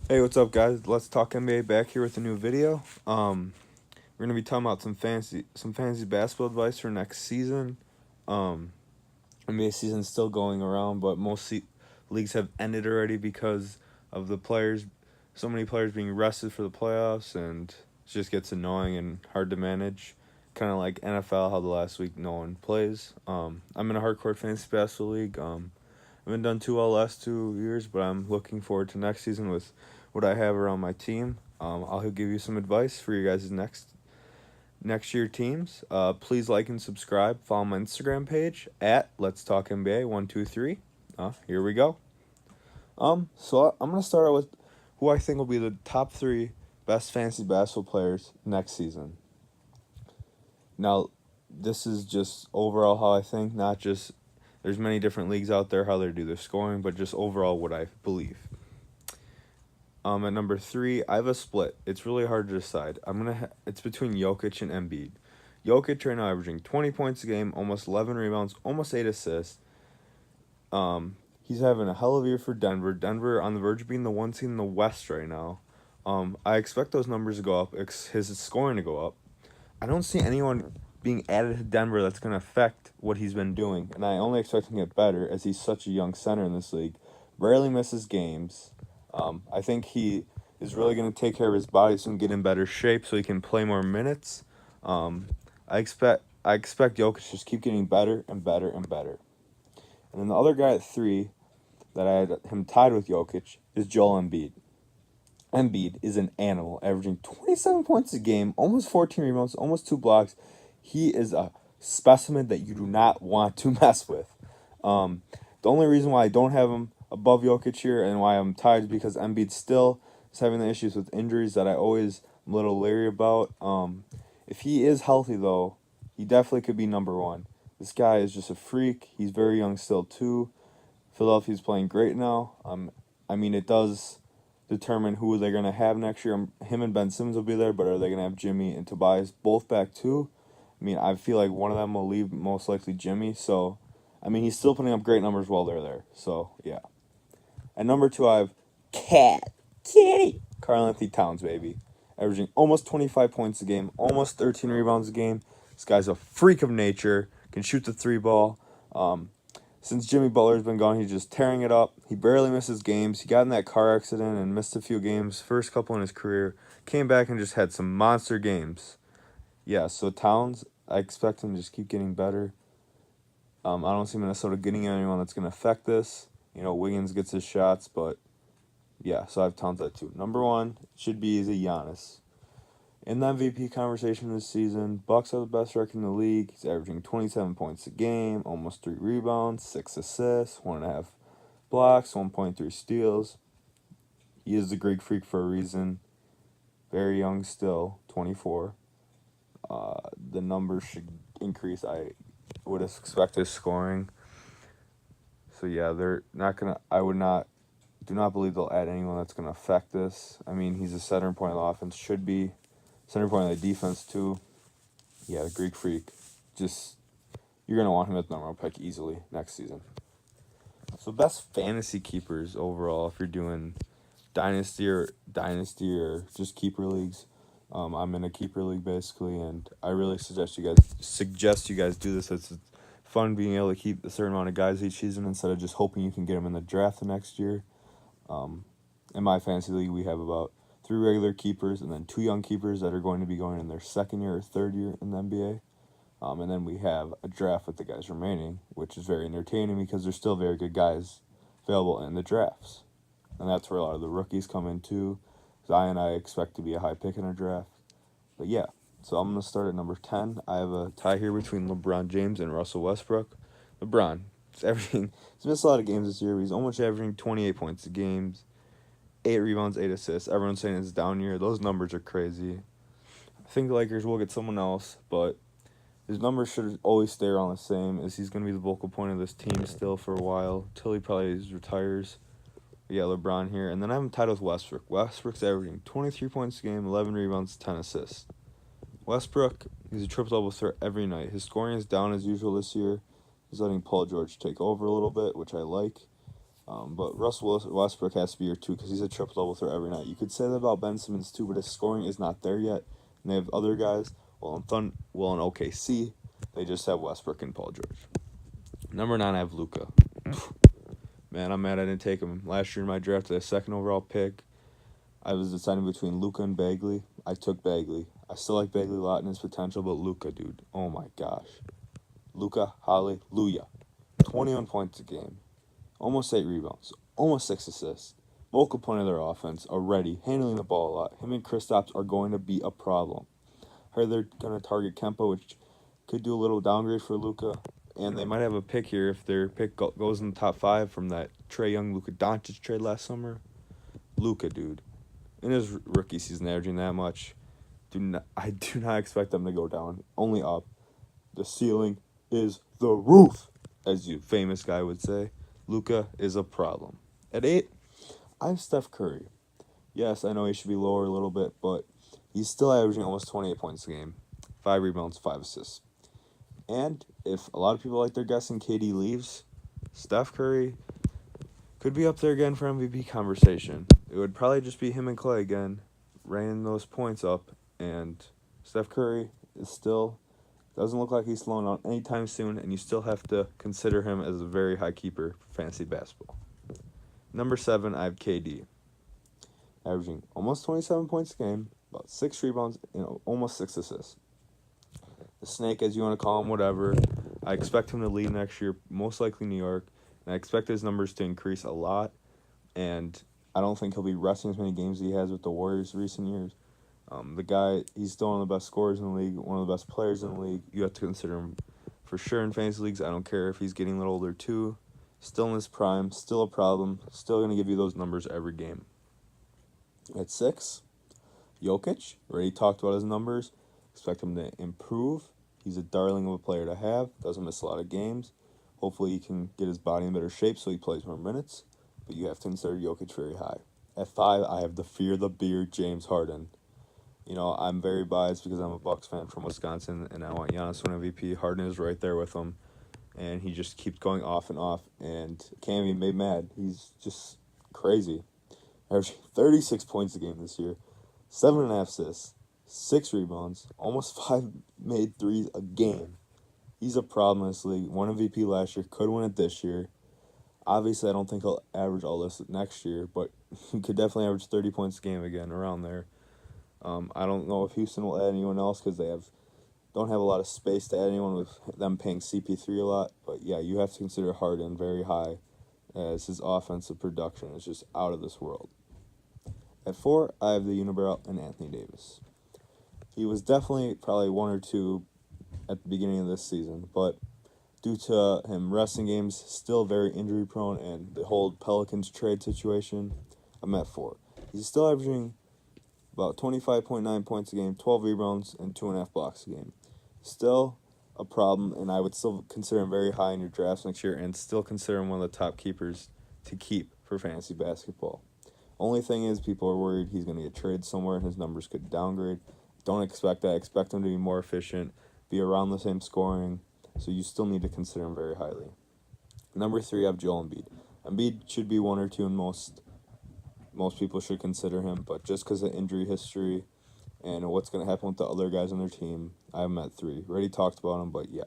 Hey, what's up, guys? Let's talk NBA back here with a new video. We're gonna be talking about some fantasy basketball advice for next season. Um, NBA season's still going around, but leagues have ended already because of so many players being rested for the playoffs, and it just gets annoying and hard to manage. Kind of like NFL, how the last week no one plays. I'm in a hardcore fantasy basketball league. I haven't done too well last 2 years, but I'm looking forward to next season with what I have around my team. I'll give you some advice for your guys' next year teams. Please like and subscribe. Follow my Instagram page at Let's Talk NBA 123. Here we go. I'm gonna start out with who I think will be the top three best fantasy basketball players next season. Now, this is just overall how I think, not just there's many different leagues out there how they do their scoring, but just overall what I believe. At number three, I have a split. It's really hard to decide. It's between Jokic and Embiid. Jokic right now averaging 20 points a game, almost 11 rebounds, almost 8 assists. He's having a hell of a year for Denver. Denver on the verge of being the one seed in the West right now. I expect those numbers to go up. His scoring to go up. I don't see anyone being added to Denver that's going to affect what he's been doing, and I only expect him to get better as he's such a young center in this league. Rarely misses games. I think he is really going to take care of his body so he can get in better shape so he can play more minutes. Um, I expect Jokic to just keep getting better and better and better. And then the other guy at three that I had him tied with Jokic is Joel Embiid. Embiid is an animal, averaging 27 points a game, almost 14 rebounds, almost 2 blocks. He is a specimen that you do not want to mess with. Um, the only reason why I don't have him above Jokic here and why I'm tied is because Embiid still is having the issues with injuries that I always am a little leery about. If he is healthy, though, he definitely could be number one. This guy is just a freak. He's very young still, too. Philadelphia's playing great now. It does determine who they're gonna have next year. Him and Ben Simmons will be there, but are they gonna have Jimmy and Tobias both back too? I feel like one of them will leave, most likely Jimmy. So, he's still putting up great numbers while they're there. So yeah. At number two, I have Kitty Karl-Anthony Towns, baby, averaging almost 25 points a game, almost 13 rebounds a game. This guy's a freak of nature. Can shoot the three ball. Since Jimmy Butler's been gone, he's just tearing it up. He barely misses games. He got in that car accident and missed a few games, first couple in his career. Came back and just had some monster games. Yeah, so Towns, I expect him to just keep getting better. I don't see Minnesota getting anyone that's going to affect this. Wiggins gets his shots, but yeah, so I have Towns at two. Number one should be easy, Giannis. In the MVP conversation this season, Bucks are the best record in the league. He's averaging 27 points a game, almost 3 rebounds, 6 assists, 1.5 blocks, 1.3 steals. He is the Greek freak for a reason. Very young still, 24. The numbers should increase. I would expect his scoring. So yeah, they're not gonna. Do not believe they'll add anyone that's gonna affect this. He's a center point of the offense. Should be center point of the defense too. Yeah, the Greek freak. Just you're gonna want him at the number one pick easily next season. So best fantasy keepers overall, if you're doing dynasty or just keeper leagues. I'm in a keeper league basically, and I really suggest you guys do this. It's fun being able to keep a certain amount of guys each season instead of just hoping you can get them in the draft the next year. In my fantasy league, we have about 3 regular keepers and then 2 young keepers that are going to be going in their second year or third year in the NBA. And then we have a draft with the guys remaining, which is very entertaining because there's still very good guys available in the drafts. And that's where a lot of the rookies come in too. Zion, I expect to be a high pick in a draft. But yeah, so I'm going to start at number 10. I have a tie here between LeBron James and Russell Westbrook. LeBron, he's missed a lot of games this year, but he's almost averaging 28 points a game, 8 rebounds, 8 assists. Everyone's saying it's down year. Those numbers are crazy. I think the Lakers will get someone else, but his numbers should always stay around the same, as he's going to be the vocal point of this team still for a while, till he probably retires. Yeah, LeBron here. And then I have him tied with Westbrook. Westbrook's averaging 23 points a game, 11 rebounds, 10 assists. Westbrook, he's a triple-double threat every night. His scoring is down as usual this year. He's letting Paul George take over a little bit, which I like. But Russell Westbrook has to be your 2 because he's a triple-double threat every night. You could say that about Ben Simmons too, but his scoring is not there yet. And they have other guys. Well, in OKC, they just have Westbrook and Paul George. Number 9, I have Luka. Man, I'm mad I didn't take him last year in my draft. The second overall pick. I was deciding between Luka and Bagley. I took Bagley. I still like Bagley a lot in his potential, but Luka, dude, oh my gosh. Luka, hallelujah. 21 points a game. Almost 8 rebounds. Almost 6 assists. Vocal point of their offense already. Handling the ball a lot. Him and Kristaps are going to be a problem. Heard they're going to target Kemba, which could do a little downgrade for Luka. And they might have a pick here if their pick goes in the top 5 from that Trae Young Luka Doncic trade last summer. Luka, dude. In his rookie season, averaging that much. I do not expect them to go down. Only up. The ceiling is the roof, as you famous guy would say. Luka is a problem. At 8, I have Steph Curry. Yes, I know he should be lower a little bit, but he's still averaging almost 28 points a game. 5 rebounds, 5 assists. And if a lot of people like their guessing KD leaves, Steph Curry could be up there again for MVP conversation. It would probably just be him and Clay again, reining those points up, and Steph Curry is still doesn't look like he's slowing down anytime soon, and you still have to consider him as a very high keeper for fantasy basketball. Number 7, I have KD, averaging almost 27 points a game, about 6 rebounds, almost 6 assists. The Snake, as you want to call him, whatever. I expect him to lead next year, most likely New York, and I expect his numbers to increase a lot, and I don't think he'll be resting as many games as he has with the Warriors recent years. The guy, he's still one of the best scorers in the league, one of the best players in the league. You have to consider him for sure in fantasy leagues. I don't care if he's getting a little older too. Still in his prime, still a problem. Still going to give you those numbers every game. At 6, Jokic. Already talked about his numbers. Expect him to improve. He's a darling of a player to have. Doesn't miss a lot of games. Hopefully he can get his body in better shape so he plays more minutes. But you have to consider Jokic very high. At 5, I have the fear the beard James Harden. I'm very biased because I'm a Bucks fan from Wisconsin, and I want Giannis to win MVP. Harden is right there with him, and he just keeps going off, and can't be made mad. He's just crazy. Averaging 36 points a game this year, 7.5 assists, 6 rebounds, almost 5 made threes a game. He's a problem in this league. Won MVP last year, could win it this year. Obviously, I don't think he'll average all this next year, but he could definitely average 30 points a game again, around there. I don't know if Houston will add anyone else because they don't have a lot of space to add anyone with them paying CP3 a lot. But yeah, you have to consider Harden very high, as his offensive production is just out of this world. At 4, I have the unibrow and Anthony Davis. He was definitely probably 1 or 2 at the beginning of this season, but due to him resting games, still very injury prone, and the whole Pelicans trade situation, I'm at 4. He's still averaging about 25.9 points a game, 12 rebounds, and 2.5 blocks a game. Still a problem, and I would still consider him very high in your drafts next year, and still consider him one of the top keepers to keep for fantasy basketball. Only thing is, people are worried he's going to get traded somewhere, and his numbers could downgrade. Don't expect that. Expect him to be more efficient, be around the same scoring, so you still need to consider him very highly. Number 3, I have Joel Embiid. Embiid should be 1 or 2 in most people should consider him, but just because of injury history and what's going to happen with the other guys on their team, I have him at 3. Already talked about him, but yeah.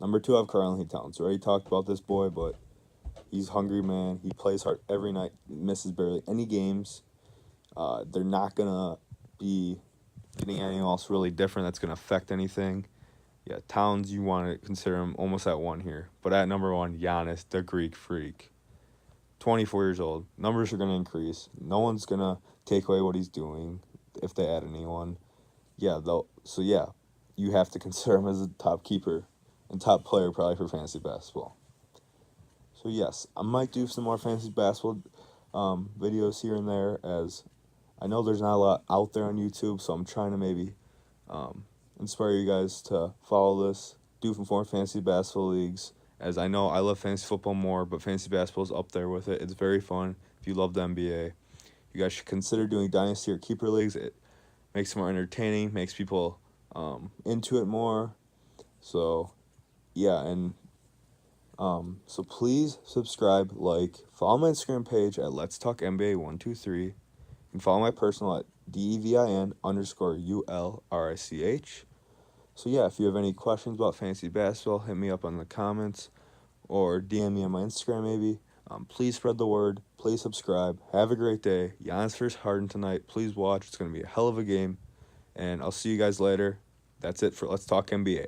Number 2, I have Karl-Anthony Towns. Already talked about this boy, but he's hungry, man. He plays hard every night, misses barely any games. They're not going to be getting anything else really different that's going to affect anything. Yeah, Towns, you want to consider him almost at 1 here. But at number 1, Giannis, the Greek Freak. 24 years old. Numbers are going to increase. No one's going to take away what he's doing if they add anyone. So you have to consider him as a top keeper and top player probably for fantasy basketball. So yes, I might do some more fantasy basketball videos here and there, as I know there's not a lot out there on YouTube, so I'm trying to maybe inspire you guys to follow this, do more fantasy basketball leagues, as I know I love fantasy football more, but fantasy basketball is up there with it. It's very fun. If you love the NBA, you guys should consider doing dynasty or keeper leagues. It makes it more entertaining, makes people into it more. So, yeah, and So please subscribe, follow my Instagram page at Let's Talk NBA 123, and follow my personal at DEVIN_ULRICH. So yeah, if you have any questions about fantasy basketball, hit me up on the comments or DM me on my Instagram maybe. Please spread the word. Please subscribe. Have a great day. Giannis versus Harden tonight. Please watch. It's going to be a hell of a game. And I'll see you guys later. That's it for Let's Talk NBA.